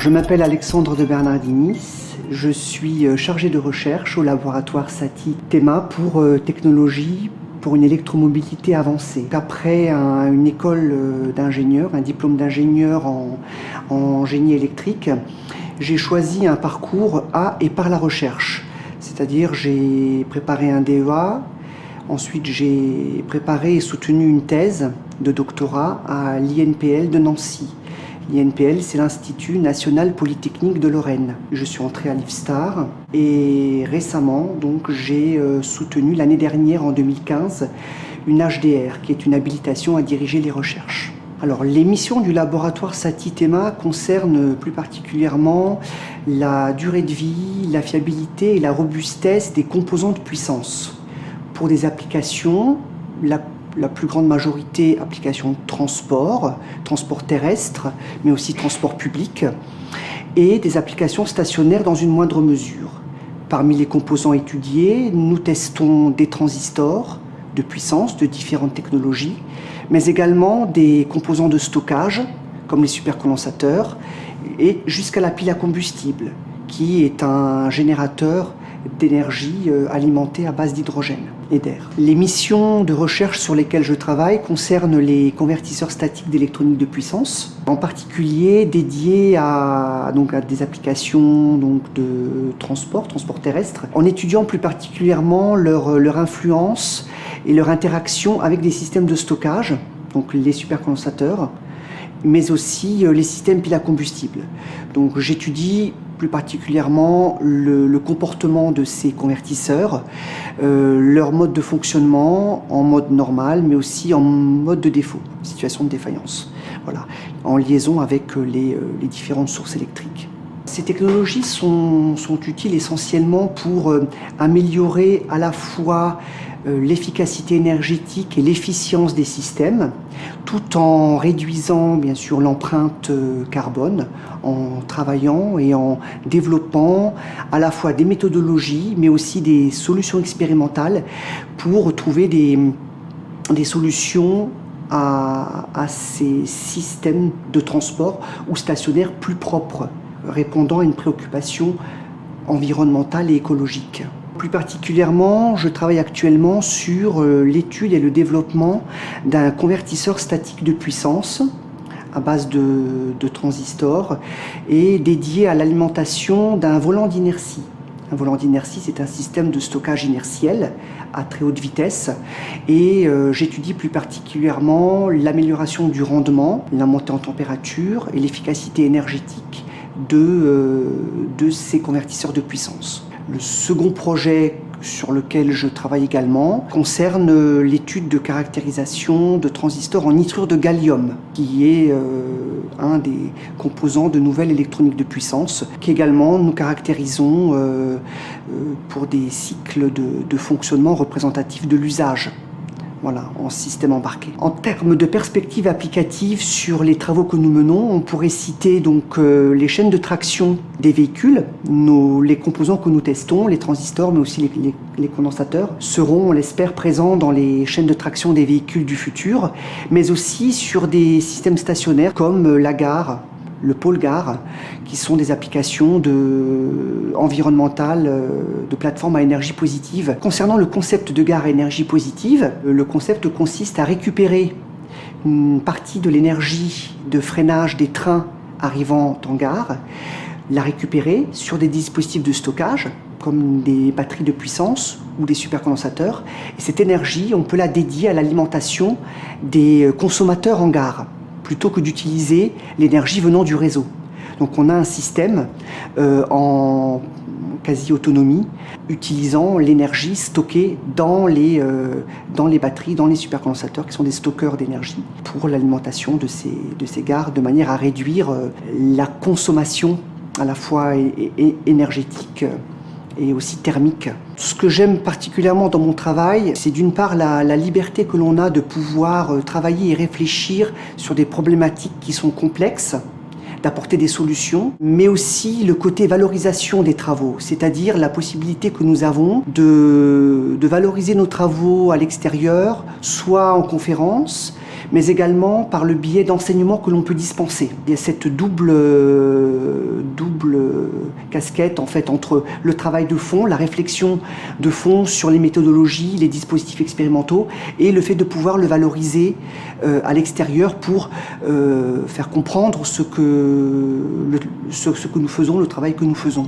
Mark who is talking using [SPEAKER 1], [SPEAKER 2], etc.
[SPEAKER 1] Je m'appelle Alexandre de Bernardinis, je suis chargé de recherche au laboratoire SATI TEMA pour technologie pour une électromobilité avancée. Après une école d'ingénieur, un diplôme d'ingénieur en génie électrique, j'ai choisi un parcours à et par la recherche. C'est-à-dire j'ai préparé un DEA, ensuite j'ai préparé et soutenu une thèse de doctorat à l'INPL de Nancy. L'INPL, c'est l'Institut National Polytechnique de Lorraine. Je suis entré à l'IFSTAR et récemment, donc, j'ai soutenu l'année dernière, en 2015, une HDR, qui est une habilitation à diriger les recherches. Alors, les missions du laboratoire SATI-TEMA concernent plus particulièrement la durée de vie, la fiabilité et la robustesse des composants de puissance. Pour des applications, la plus grande majorité applications de transport terrestre, mais aussi transport public, et des applications stationnaires dans une moindre mesure. Parmi les composants étudiés, nous testons des transistors de puissance de différentes technologies, mais également des composants de stockage, comme les supercondensateurs, et jusqu'à la pile à combustible, qui est un générateur d'énergie alimentée à base d'hydrogène et d'air. Les missions de recherche sur lesquelles je travaille concernent les convertisseurs statiques d'électronique de puissance, en particulier dédiés à des applications de transport terrestre, en étudiant plus particulièrement leur influence et leur interaction avec des systèmes de stockage, donc les supercondensateurs, mais aussi les systèmes piles à combustible. Donc j'étudie plus particulièrement le comportement de ces convertisseurs, leur mode de fonctionnement en mode normal, mais aussi en mode de défaut, situation de défaillance, voilà, en liaison avec les différentes sources électriques. Ces technologies sont utiles essentiellement pour améliorer à la fois l'efficacité énergétique et l'efficience des systèmes, tout en réduisant bien sûr l'empreinte carbone, en travaillant et en développant à la fois des méthodologies, mais aussi des solutions expérimentales pour trouver des solutions à ces systèmes de transport ou stationnaires plus propres, répondant à une préoccupation environnementale et écologique. Plus particulièrement, je travaille actuellement sur l'étude et le développement d'un convertisseur statique de puissance à base de transistors et dédié à l'alimentation d'un volant d'inertie. Un volant d'inertie, c'est un système de stockage inertiel à très haute vitesse et j'étudie plus particulièrement l'amélioration du rendement, la montée en température et l'efficacité énergétique de ces convertisseurs de puissance. Le second projet sur lequel je travaille également concerne l'étude de caractérisation de transistors en nitrure de gallium, qui est un des composants de nouvelle électronique de puissance, qu'également nous caractérisons pour des cycles de fonctionnement représentatifs de l'usage. Voilà, en système embarqué. En termes de perspectives applicatives sur les travaux que nous menons, on pourrait citer donc les chaînes de traction des véhicules, les composants que nous testons, les transistors, mais aussi les condensateurs, seront, on l'espère, présents dans les chaînes de traction des véhicules du futur, mais aussi sur des systèmes stationnaires comme la gare, le pôle gare, qui sont des applications environnementales de plateformes à énergie positive. Concernant le concept de gare à énergie positive, le concept consiste à récupérer une partie de l'énergie de freinage des trains arrivant en gare, la récupérer sur des dispositifs de stockage, comme des batteries de puissance ou des supercondensateurs. Et cette énergie, on peut la dédier à l'alimentation des consommateurs en gare, plutôt que d'utiliser l'énergie venant du réseau. Donc on a un système en quasi-autonomie, utilisant l'énergie stockée dans les batteries, dans les supercondensateurs, qui sont des stockeurs d'énergie, pour l'alimentation de ces gares, de manière à réduire la consommation à la fois énergétique et aussi thermique. Ce que j'aime particulièrement dans mon travail, c'est d'une part la liberté que l'on a de pouvoir travailler et réfléchir sur des problématiques qui sont complexes, d'apporter des solutions, mais aussi le côté valorisation des travaux, c'est-à-dire la possibilité que nous avons de valoriser nos travaux à l'extérieur, soit en conférence, mais également par le biais d'enseignements que l'on peut dispenser. Il y a cette double casquette en fait entre le travail de fond, la réflexion de fond sur les méthodologies, les dispositifs expérimentaux et le fait de pouvoir le valoriser à l'extérieur pour faire comprendre ce que nous faisons, le travail que nous faisons.